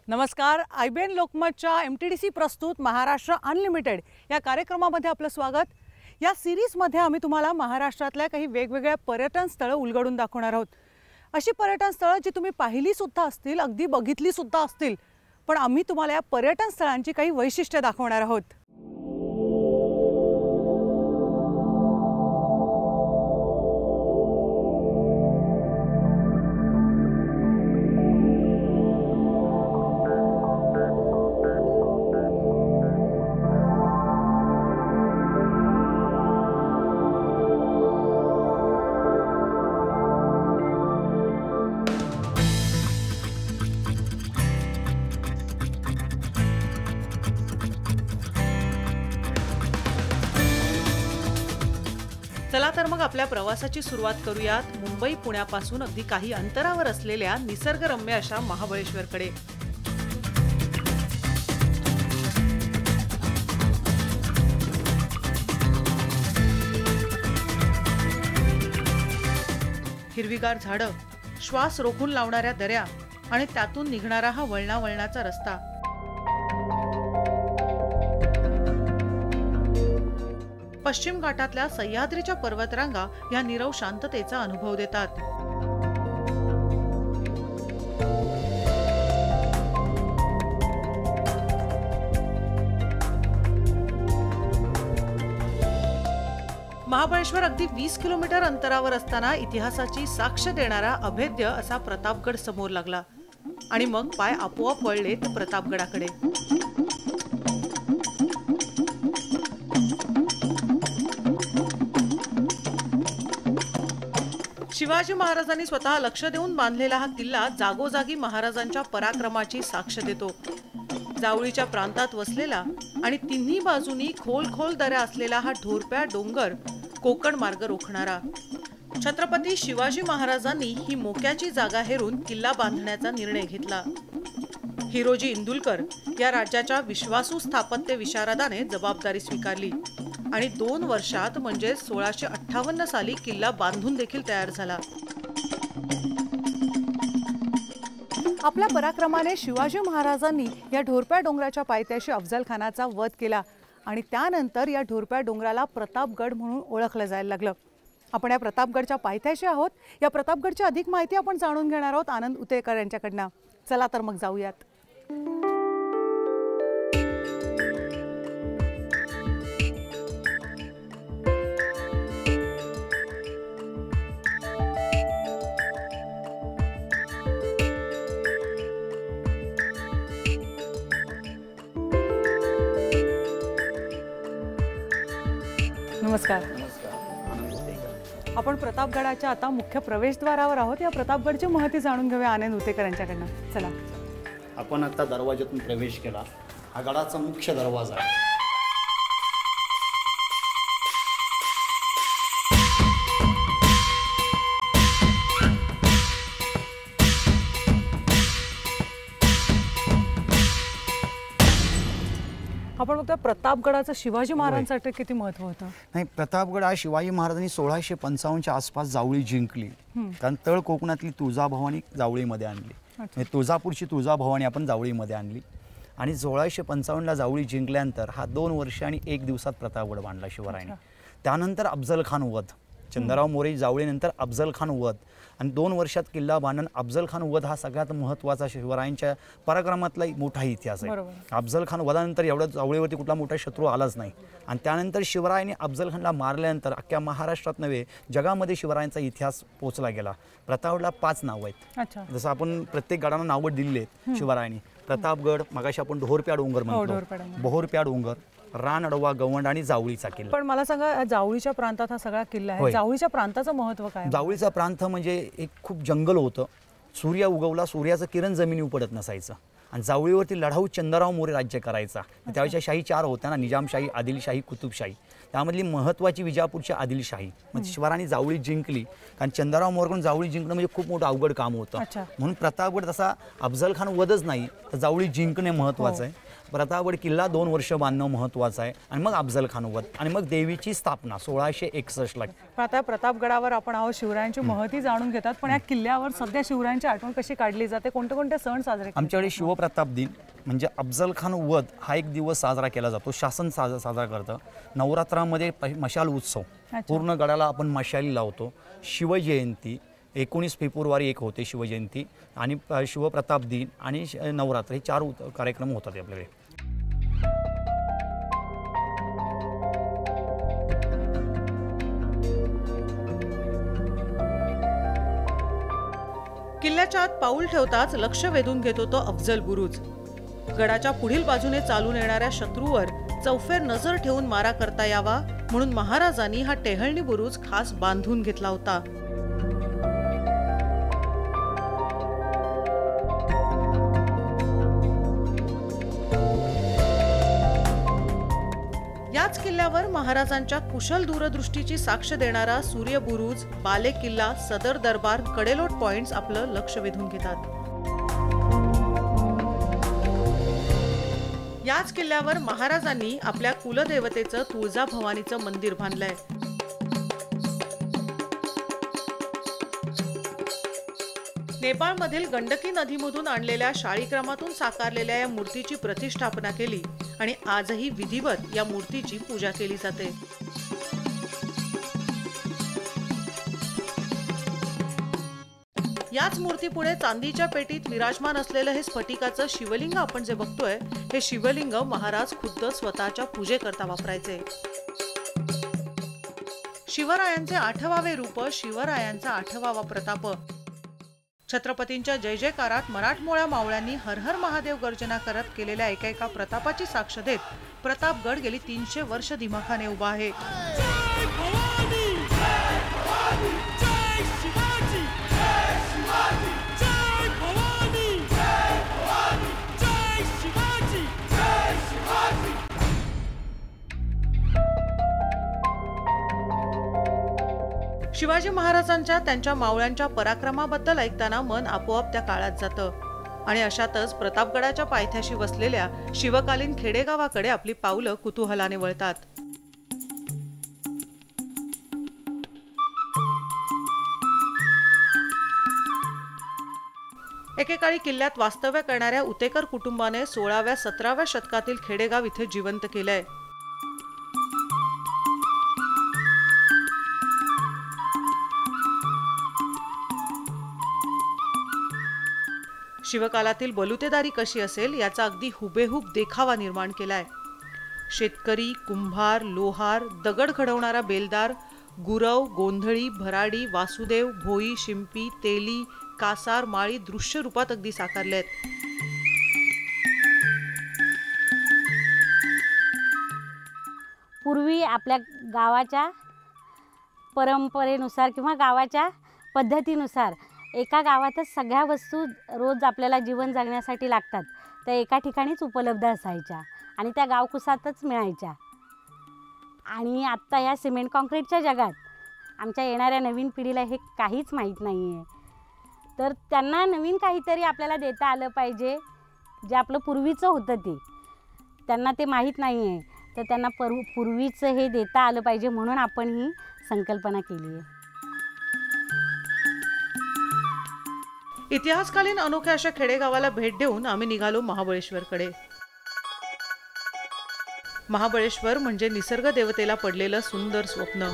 नमस्कार. IBN लोकमतच्या MTDC प्रस्तुत Maharashtra unlimited या कार्यक्रमामध्ये आपलं स्वागत. या सिरीजमध्ये आम्ही तुम्हाला महाराष्ट्रातल्या काही वेगवेगळ्या पर्यटन स्थळं उलगडून दाखवणार आहोत. अशी पर्यटन स्थळं जी तुम्ही पाहिली सुद्धा असतील, अगदी बघितली सुद्धा असतील, पण आम्ही तुम्हाला या पर्यटन स्थळांची काही वैशिष्ट्ये दाखवणार आहोत. चला तर मग आपल्या प्रवासाची सुरुवात करूयात मुंबई पुण्यापासून अगदी काही अंतरावर असलेल्या निसर्गरम्य अशा महाबळेश्वरकडे. हिरवीगार झाडं, श्वास रोखून लावणाऱ्या दऱ्या आणि त्यातून निघणारा हा वळणावळणाचा रस्ता. पश्चिम घाटातल्या सह्याद्रीच्या पर्वतरांगा या नीरव शांततेचा अनुभव देतात. महाबळेश्वर अगदी 20 किलोमीटर अंतरावर असताना इतिहासाची साक्ष देणारा अभेद्य असा प्रतापगड समोर लागला आणि मग पाय आपोआप वळले ते प्रतापगडाकडे. शिवाजी महाराजांनी स्वतः लक्ष देऊन बांधलेला हा किल्ला जागोजागी महाराजांच्या पराक्रमाची साक्ष देतो. जावळीच्या प्रांतात वसलेला आणि तिन्ही बाजूनी खोल खोल दऱ्या असलेला हा ढोरप्या डोंगर कोकण मार्ग रोखणारा. छत्रपती शिवाजी महाराजांनी ही मोक्याची जागा हेरून किल्ला बांधण्याचा निर्णय घेतला. हिरोजी इंदुलकर या राज्याच्या विश्वासू स्थापत्य विशारदाने जबाबदारी स्वीकारली आणि 2 वर्षात म्हणजे 1658 साली किल्ला बांधून देखील तयार झाला. आपल्या पराक्रमाने शिवाजी महाराजांनी या ढोरप्या डोंगराच्या पायथ्याशी अफजल खानाचा वध केला आणि त्यानंतर या ढोरप्या डोंगराला प्रतापगड म्हणून ओळखलं जायला लागलं. आपण या प्रतापगडच्या पायथ्याशी आहोत. या प्रतापगडची अधिक माहिती आपण जाणून घेणार आहोत आनंद उतेकर यांच्याकडनं. चला तर मग जाऊयात. नमस्कार. आपण प्रतापगडाच्या आता मुख्य प्रवेशद्वारावर आहोत. या प्रतापगडची माहिती जाणून घेऊया आनंद उतेकर यांच्याकडनं. चला. आपण आता दरवाज्यातून प्रवेश केला. हा गडाचा मुख्य दरवाजा आहे. आपण बघतो प्रतापगडाचं शिवाजी महाराजांसाठी किती महत्व होतं. नाही, प्रतापगड हा शिवाजी महाराजांनी 1655च्या आसपास जावळी जिंकली. कारण तळ कोकणातली तुळजाभवानी जावळीमध्ये आणली. म्हणजे तुळजापूरची तुळजाभवानी आपण जावळीमध्ये आणली आणि 1655ला जावळी जिंकल्यानंतर हा 2 वर्ष आणि 1 दिवसात प्रतापगड बांधला शिवरायांनी. त्यानंतर अफजल खान वध, चंद्रराव मोरे जावळीनंतर अफजल खान वध आणि 2 वर्षात किल्ला बांधून अफजल खान वध हा सगळ्यात महत्त्वाचा शिवरायांच्या पराक्रमातला मोठा इतिहास आहे. अफजल खान वधानंतर एवढ्या जावळीवरती कुठला मोठा शत्रू आलाच नाही आणि त्यानंतर शिवरायांनी अफजल खानला मारल्यानंतर अख्ख्या महाराष्ट्रात नव्हे जगामध्ये शिवरायांचा इतिहास पोचला गेला. प्रतापगडला 5 नावं आहेत. जसं आपण प्रत्येक गडाला नावं दिलेली आहेत शिवरायांनी. प्रतापगड, मगाशी आपण ढोरप्या डोंगर म्हणतो, बहोरप्या डोंगर, रानअडवा, गवंड आणि जावळीचा किल्ला. पण मला सांगा, जावळीच्या प्रांतात हा सगळा किल्ला आहे. जावळीच्या प्रांताचं महत्व काय? जावळीचा प्रांत म्हणजे एक खूप जंगल होतं. सूर्य उगवला, सूर्याचं किरण जमिनीवर पडत नसायचं आणि जावळीवरती लढाऊ चंद्रराव मोरे राज्य करायचा. त्यावेळेच्या शाही 4 होत्या ना, निजामशाही, आदिलशाही, कुतुबशाही. त्यामधली महत्त्वाची विजापूरची आदिलशाही. म्हणजे शिवरायांनी जावळी जिंकली कारण चंद्रराव मोरेकडून जावळी जिंकणं म्हणजे खूप मोठं अवघड काम होतं. म्हणून प्रतापगड तसा अफजल खान वधच नाही तर जावळी जिंकणे महत्त्वाचं आहे. प्रतापगड किल्ला 2 वर्ष बांधणं महत्त्वाचं आहे आणि मग अफजल खान वध आणि मग देवीची स्थापना 1661 ला. आता प्रतापगडावर आपण आहोत, शिवरायांची महती जाणून घेतात, पण या किल्ल्यावर सध्या शिवरायांची आठवण कशी काढली जाते, कोणते कोणते सण साजरे? आमच्याकडे शिवप्रताप दिन म्हणजे अफजल खान वध हा एक दिवस साजरा केला जातो, शासन साजरा करतं. नवरात्रामध्ये मशाल उत्सव, पूर्ण गडाला आपण मशाली लावतो. शिवजयंती 19 फेब्रुवारी एक होते शिवजयंती, आणि शिवप्रताप दिन आणि नवरात्र हे 4 कार्यक्रम होतात आपल्याकडे. किल्ल्याच्या आत पाऊल ठेवताच लक्ष वेधून घेतो तो अफजल बुरुज. गडाच्या पुढील बाजूने चालून येणाऱ्या शत्रूवर चौफेर नजर ठेवून मारा करता यावा म्हणून महाराजांनी हा टेहळणी बुरुज खास बांधून घेतला होता. याच किल्ल्यावर महाराजांच्या कुशल दूरदृष्टीची साक्ष देणारा सूर्य बुरुज, बाले किल्ला, सदर दरबार, कडेलोट पॉइंट्स आपलं लक्ष वेधून घेतात. याच किल्ल्यावर महाराजांनी आपल्या कुलदेवतेचं तुळजाभवानीचं मंदिर बांधलंय. नेपाळमधील गंडकी नदीमधून आणलेल्या शाळीक्रमातून साकारलेल्या या मूर्तीची प्रतिष्ठापना केली आणि आजही विधिवत या मूर्तीची पूजा केली जाते. याच मूर्तीपुढे चांदीच्या पेटीत विराजमान असलेलं हे स्फटिकाचं शिवलिंग आपण जे बघतोय, हे शिवलिंग महाराज खुद्द स्वतःच्या पूजेकरता वापरायचे. शिवरायांचे 8वावे रूप, शिवरायांचा 8वावा प्रताप. छत्रपतींच्या जय जयकारात मराठमोळ्या मावळ्यांनी हर हर महादेव गर्जना करत केलेल्या एका प्रतापाची साक्ष देत प्रतापगड गेली 300 वर्ष दिमाखाने उभा आहे. शिवाजी महाराजांच्या त्यांच्या मावळ्यांच्या पराक्रमाबद्दल ऐकताना मन आपोआप त्या काळात जातं आणि अशातच प्रतापगडाच्या पायथ्याशी वसलेल्या शिवकालीन खेडेगावाकडे आपली पावलं कुतूहलाने वळतात. एकेकाळी किल्ल्यात वास्तव्य करणाऱ्या उतेकर कुटुंबाने 16व्या-17व्या शतकातील खेडेगाव इथे जिवंत केलंय. शिवकालातील बलुतेदारी कशी असेल याचा अगदी हुबेहूब देखावा निर्माण केलाय. शेतकरी, कुंभार, लोहार, दगड घडवणारा बेलदार, गुरव, गोंधळी, भराडी, वासुदेव, भोई, शिंपी, तेली, कासार, माळी दृश्य रूपात अगदी साकारलेत. पूर्वी आपल्या गावाच्या परंपरेनुसार किंवा गावाच्या पद्धतीनुसार एका गावातच सगळ्या वस्तू रोज आपल्याला जीवन जगण्यासाठी लागतात त्या एका ठिकाणीच उपलब्ध असायच्या आणि त्या गावकुसातच मिळायच्या. आणि आत्ता या सिमेंट कॉन्क्रीटच्या जगात आमच्या येणाऱ्या नवीन पिढीला हे काहीच माहीत नाही आहे. तर त्यांना नवीन काहीतरी आपल्याला देता आलं पाहिजे, जे आपलं पूर्वीचं होतं ते त्यांना ते माहीत नाही आहे. तर त्यांना पूर्वीचं हे देता आलं पाहिजे म्हणून आपण ही संकल्पना केली आहे. इतिहासकालीन अनोख्या अशा खेडेगावाला भेट देऊन आम्ही निघालो महाबळेश्वरकडे. महाबळेश्वर म्हणजे निसर्ग देवतेला पडलेलं सुंदर स्वप्न.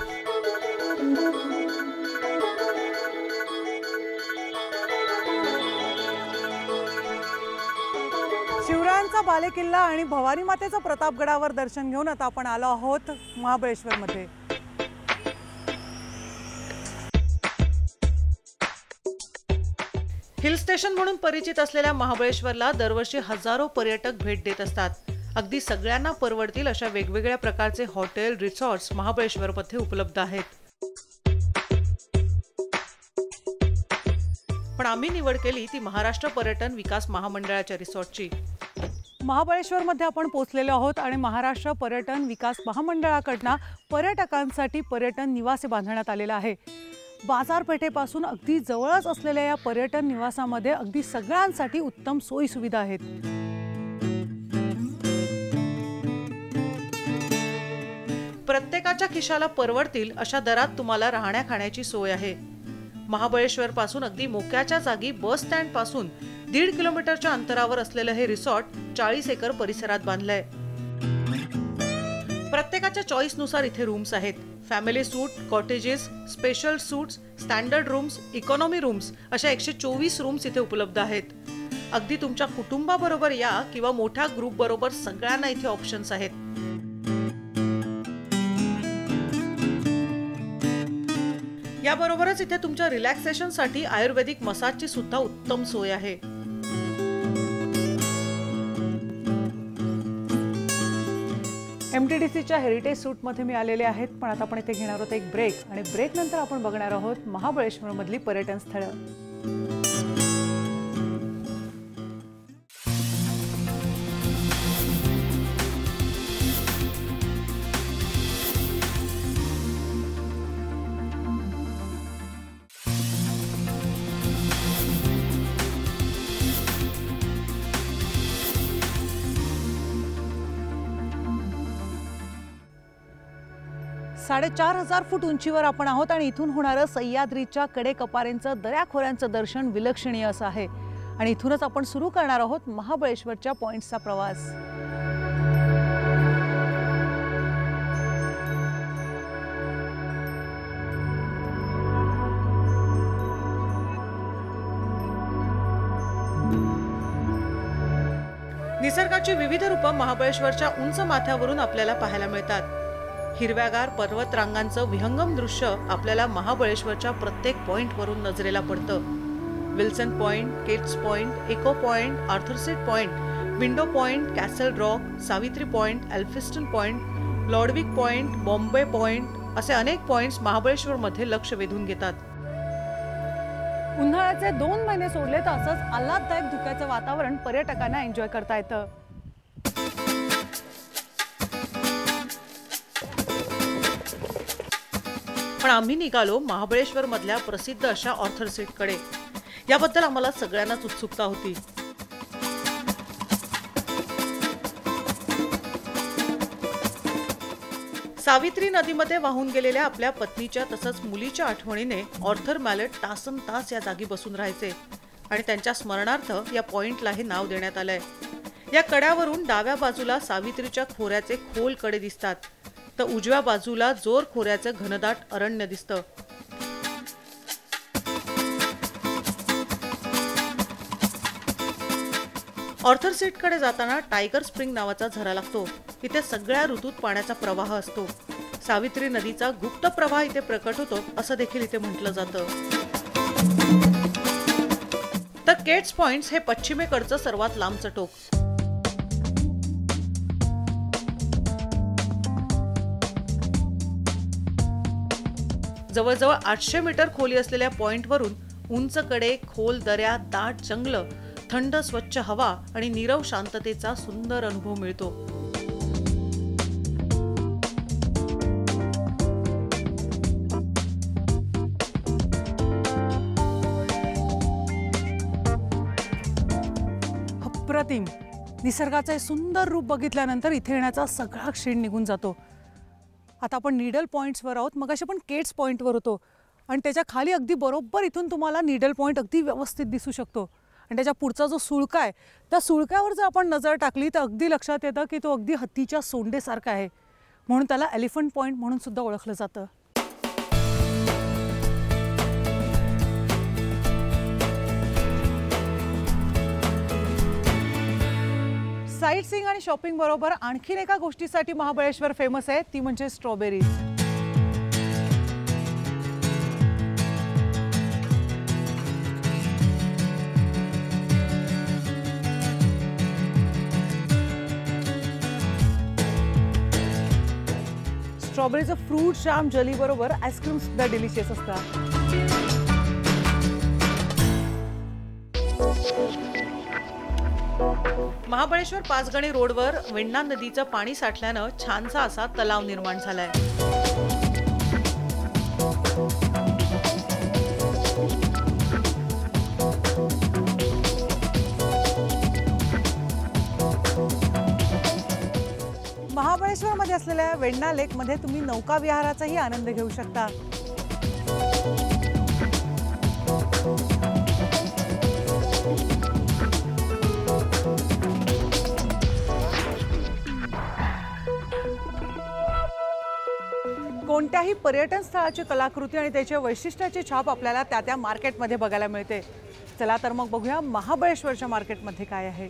शिवरायांचा बालेकिल्ला आणि भवानी मातेचं प्रतापगडावर दर्शन घेऊन आता आपण आलो आहोत महाबळेश्वरमध्ये. हिल स्टेशन म्हणून परिचित असलेल्या महाबळेश्वरला दरवर्षी हजारो पर्यटक भेट देत असतात. अगदी सगळ्यांना परवडतील अशा वेगवेगळ्या प्रकारचे हॉटेल, रिसॉर्ट्स महाबळेश्वरमध्ये उपलब्ध आहेत. पण आम्ही निवड केली ती महाराष्ट्र पर्यटन विकास महामंडळाच्या रिसॉर्टची. महाबळेश्वरमध्ये आपण पोहोचलेलो आहोत आणि महाराष्ट्र पर्यटन विकास महामंडळाकडनं पर्यटकांसाठी पर्यटन निवास बांधण्यात आलेला आहे. बाजारपेठेपासून अगदी जवळच असलेल्या या पर्यटन निवासामध्ये अगदी सगळ्यांसाठी उत्तम सोयी सुविधा आहेत. प्रत्येकाच्या खिशाला परवडतील अशा दरात तुम्हाला राहण्या खाण्याची सोय आहे. महाबळेश्वर पासून अगदी मोक्याच्या जागी बस स्टँड पासून 1.5 किलोमीटरच्या अंतरावर असलेलं हे रिसॉर्ट 40 एकर परिसरात बांधलंय. प्रत्येकाच्या चॉईस नुसार इथे रूम्स आहेत. Family suite, cottages, special suites, standard rooms, economy rooms अशा 124 रूम्स इथे उपलब्ध आहेत. अगदी तुमच्या कुटुंबाबरोबर या किंवा मोठ्या ग्रुप बरोबर सगळ्यांना इथे ऑप्शन्स आहेत. याबरोबरच इथे तुमच्या रिलॅक्सेशन साठी आयुर्वेदिक मसाजची सुद्धा उत्तम सोय आहे. MTDCच्या हेरिटेज सूटमध्ये मी आलेले आहेत, पण आता आपण इथे घेणार आहोत एक ब्रेक आणि ब्रेक नंतर आपण बघणार आहोत महाबळेश्वर मधली पर्यटन स्थळं. साडेचार 4,000 फूट उंचीवर आपण आहोत आणि इथून होणारं सह्याद्रीच्या कडेकपारींचं दऱ्याखोऱ्यांचं दर्शन विलक्षणीय असं आहे. आणि इथूनच आपण सुरू करणार आहोत महाबळेश्वरच्या पॉइंट्सचा प्रवास. निसर्गाची विविध रूपं महाबळेश्वरच्या उंच माथ्यावरून आपल्याला पाहायला मिळतात. हिरव्यागार पर्वत रांगांचं विहंगम दृश्य आपल्याला महाबळेश्वरच्या प्रत्येक पॉइंट वरून नजरेला पडतं. Wilson point, Kate's point, echo point, Arthur seat point, window point, castle rock, Savitri point, Elphinstone point, Lodwick point, Bombay point असे अनेक पॉइंट्स महाबळेश्वर मध्ये लक्ष वेधून घेतात. उन्हाळ्याचे 2 महिने सोडले तर असंच आल्हाददायक धुक्याचं वातावरण पर्यटकांना एन्जॉय करता येतं. पण आम्ही निघालो महाबळेश्वर मधल्या प्रसिद्ध अशा ऑर्थर सीटकडे. याबद्दल आम्हाला सगळ्यांनाच उत्सुकता होती. सावित्री नदीमध्ये वाहून गेलेल्या आपल्या पत्नीच्या तसंच मुलीच्या आठवणीने ऑर्थर मॅलेट तासनतास या जागी बसून राहायचे आणि त्यांच्या स्मरणार्थ या पॉइंटला हे नाव देण्यात आलंय. या कड्यावरून डाव्या बाजूला सावित्रीच्या खोऱ्याचे खोल कडे दिसतात, तर उजव्या बाजूला जोर खोऱ्याचं घनदाट अरण्य दिसतं. ऑर्थर सीटकडे जाताना टायगर स्प्रिंग नावाचा झरा लागतो. इथे सगळ्या ऋतूत पाण्याचा प्रवाह असतो. सावित्री नदीचा गुप्त प्रवाह इथे प्रकट होतो असं देखील इथे म्हटलं जातं. तर केट्स पॉइंट्स हे पश्चिमेकडचं सर्वात लांबचं टोक. जवळजवळ 800 मीटर खोली असलेल्या पॉइंटवरून उंच कडे, खोल दऱ्या, दाट जंगल, थंड स्वच्छ हवा आणि नीरव शांततेचा सुंदर अनुभव मिळतो. अप्रतिम. निसर्गाचे सुंदर रूप बघितल्यानंतर इथे येण्याचा सगळा क्षीण निघून जातो. आता आपण नीडल पॉइंट्सवर आहोत. मगाशी आपण केट्स पॉइंटवर होतो आणि त्याच्या खाली अगदी बरोबर इथून तुम्हाला नीडल पॉइंट अगदी व्यवस्थित दिसू शकतो. आणि त्याच्या पुढचा जो सुळका आहे त्या सुळक्यावर जर आपण नजर टाकली तर अगदी लक्षात येतं की तो अगदी हत्तीच्या सोंडेसारखा आहे. म्हणून त्याला एलिफंट पॉइंट म्हणून सुद्धा ओळखलं जातं. साईट सीइंग आणि शॉपिंग बरोबर आणखीन एका गोष्टीसाठी महाबळेश्वर फेमस आहे, ती म्हणजे स्ट्रॉबेरीज. स्ट्रॉबेरीचं फ्रूट जाम जली बरोबर आईस्क्रीम सुद्धा डिलिशियस असतात. महाबळेश्वर पाचगणी रोडवर वेण्णा नदीचं पाणी साठल्यानं छानसा असा तलाव निर्माण झालाय. महाबळेश्वरमध्ये असलेल्या वेण्णा लेकमध्ये तुम्ही नौका विहाराचाही आनंद घेऊ शकता. कोणत्याही पर्यटन स्थळाची कलाकृती आणि त्याच्या वैशिष्ट्याची छाप आपल्याला त्या मार्केटमध्ये बघायला मिळते. चला तर मग बघूया महाबळेश्वरच्या मार्केटमध्ये काय आहे.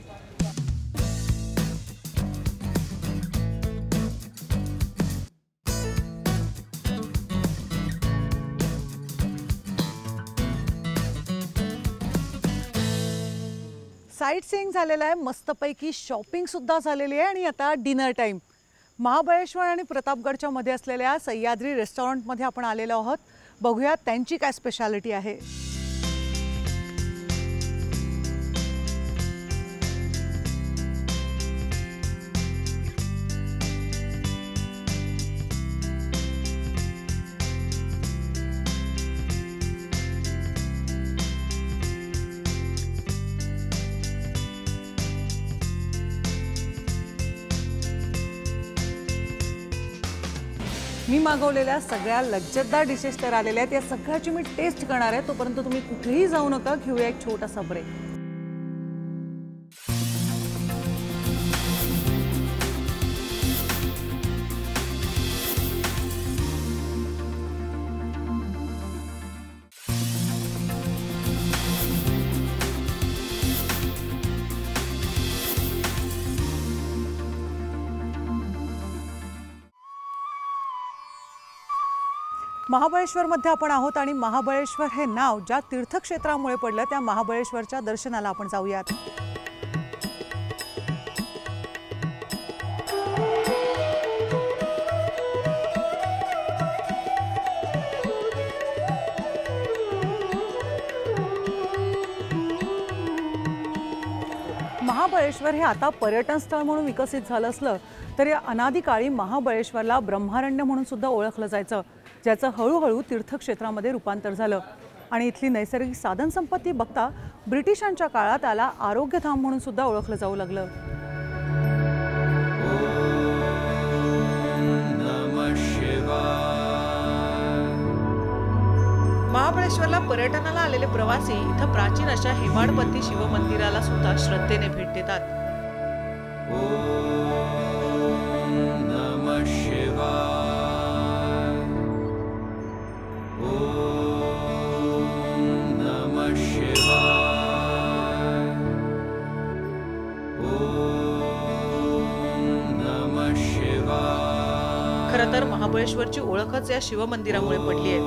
साईट सीइंग झालेलं आहे, मस्तपैकी शॉपिंग सुद्धा झालेली आहे आणि आता डिनर टाईम. महाबळेश्वर आणि प्रतापगडच्या मध्ये असलेल्या सह्याद्री रेस्टॉरंटमध्ये आपण आलेलो आहोत. बघूया त्यांची काय स्पेशालिटी आहे. मी मागवलेल्या सगळ्या लज्जतदार डिशेस तर आलेल्या आहेत. या सगळ्याची मी टेस्ट करणार आहे. तोपर्यंत तुम्ही कुठेही जाऊ नका, घेऊया एक छोटासा ब्रेक. महाबळेश्वरमध्ये आपण आहोत आणि महाबळेश्वर हे नाव ज्या तीर्थक्षेत्रामुळे पडलं त्या महाबळेश्वरच्या दर्शनाला आपण जाऊयात. महाबळेश्वर हे आता पर्यटन स्थळ म्हणून विकसित झालं असलं तरी अनादी काळी महाबळेश्वरला ब्रह्मारण्य म्हणून सुद्धा ओळखलं जायचं, ज्याचं हळूहळू तीर्थक्षेत्रामध्ये रूपांतर झालं. आणि इथली नैसर्गिक साधनसंपत्ती बघता ब्रिटिशांच्या काळात त्याला आरोग्यधाम म्हणून सुद्धा ओळखलं जाऊ लागलं. महाबळेश्वरला पर्यटनाला आलेले प्रवासी इथं प्राचीन अशा हेमाडपंथी शिवमंदिराला सुद्धा श्रद्धेने भेट देतात. खरं तर महाबळेश्वरची ओळखच या शिवमंदिरामुळे पडली आहे.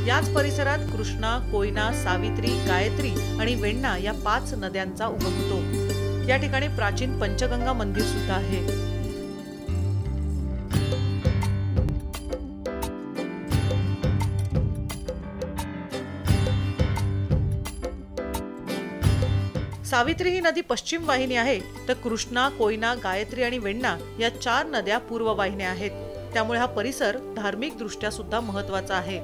याच परिसरात कृष्णा, कोयना, सावित्री, गायत्री आणि वेण्णा या 5 नद्यांचा उगम होतो. या ठिकाणी प्राचीन पंचगंगा मंदिर सुद्धा आहे. सावित्री ही नदी पश्चिम वाहिनी आहे, तर कृष्णा, कोयना, गायत्री आणि वेण्णा या 4 नद्या पूर्व वाहिन्या आहेत. त्यामुळे हा परिसर धार्मिक दृष्ट्या सुद्धा महत्त्वाचा आहे.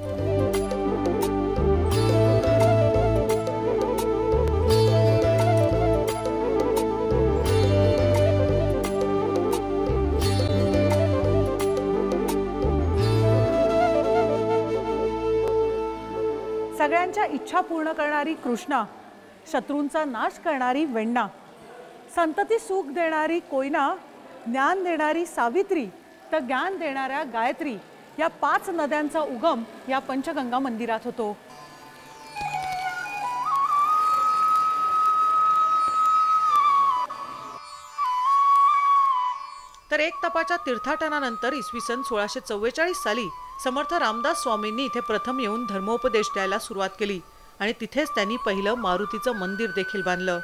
सगळ्यांच्या इच्छा पूर्ण करणारी कृष्णा, शत्रूंचा नाश करणारी वेण्णा, संतती सुख देणारी कोयना, ज्ञान देणारी सावित्री, तर ज्ञान देणाऱ्या गायत्री या 5 नद्यांचा उगम या पंचगंगा मंदिरात होतो. तर एक तपाच्या तीर्थाटनानंतर इसवी सन 1644 साली समर्थ रामदास स्वामींनी इथे प्रथम येऊन धर्मोपदेश द्यायला सुरुवात केली आणि तिथेच त्यांनी पहिलं मारुतीचं मंदिर देखील बांधलं.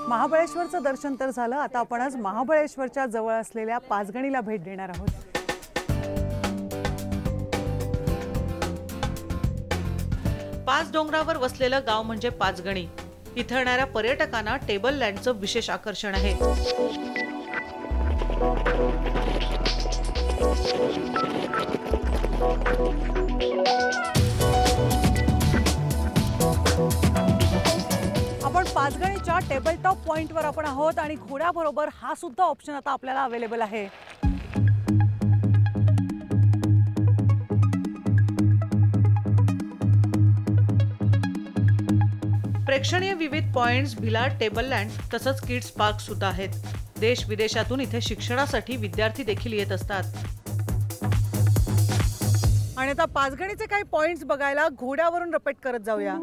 महाबळेश्वरचं दर्शन तर झालं. आता आपण आज महाबळेश्वरच्या जवळ असलेल्या पाचगणीला भेट देणार आहोत. पाच डोंगरावर वसलेलं गाव म्हणजे पाचगणी. इथं येणाऱ्या पर्यटकांना टेबल लँडचं विशेष आकर्षण आहे. आपण पाचगणीच्या टेबल टॉप पॉइंटवर आपण आहोत आणि घोड्याबरोबर हा सुद्धा ऑप्शन आता आपल्याला अवेलेबल आहे. प्रेक्षणीय विविध पॉइंट्स, भिलाड, टेबल लँड तसंच किड्स पार्क सुद्धा आहेत. देश विदेशातून इथे शिक्षणासाठी विद्यार्थी देखील येत असतात. आणि आता पाचगणीचे काही पॉइंट्स बघायला घोड्यावरून रपेट करत जाऊया.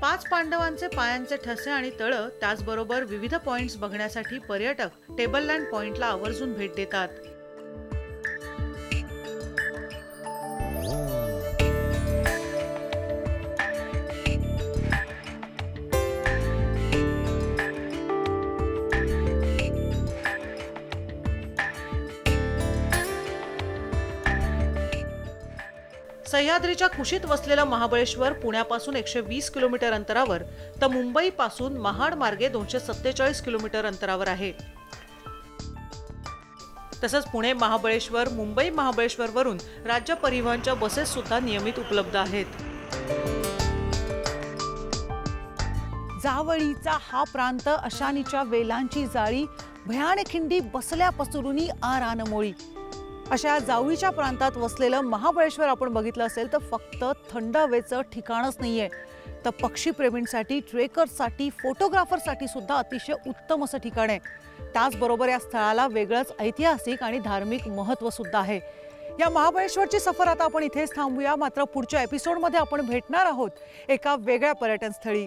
पाच पांडवांचे पायांचे ठसे आणि तळं, त्याचबरोबर विविध पॉइंट्स बघण्यासाठी पर्यटक टेबल लँड पॉइंटला आवर्जून भेट देतात. सह्याद्रीच्या कुशीत वसलेलं महाबळेश्वर पुण्यापासून 120 किलोमीटर अंतरावर तर मुंबईपासून महाड मार्गे 247 किलोमीटर अंतरावर आहे. तसंच पुणे महाबळेश्वर, मुंबई महाबळेश्वर वरून राज्य परिवहनच्या बसेस सुद्धा नियमित उपलब्ध आहेत. जावळीचा हा प्रांत अशानीच्या वेलांची जाळी, भयानक खिंडी बसल्या पसरुनी आरानमोळी. अशा जावळीच्या प्रांतात वसलेलं महाबळेश्वर आपण बघितलं असेल तर फक्त थंड हवेचं ठिकाणच नाहीये, तर पक्षीप्रेमींसाठी, ट्रेकर्ससाठी, फोटोग्राफरसाठी सुद्धा अतिशय उत्तम असं ठिकाण आहे. त्याचबरोबर या स्थळाला वेगळंच ऐतिहासिक आणि धार्मिक महत्त्व सुद्धा आहे. या महाबळेश्वरची सफर आता आपण इथेच थांबूया. मात्र पुढच्या एपिसोडमध्ये आपण भेटणार आहोत एका वेगळ्या पर्यटन स्थळी.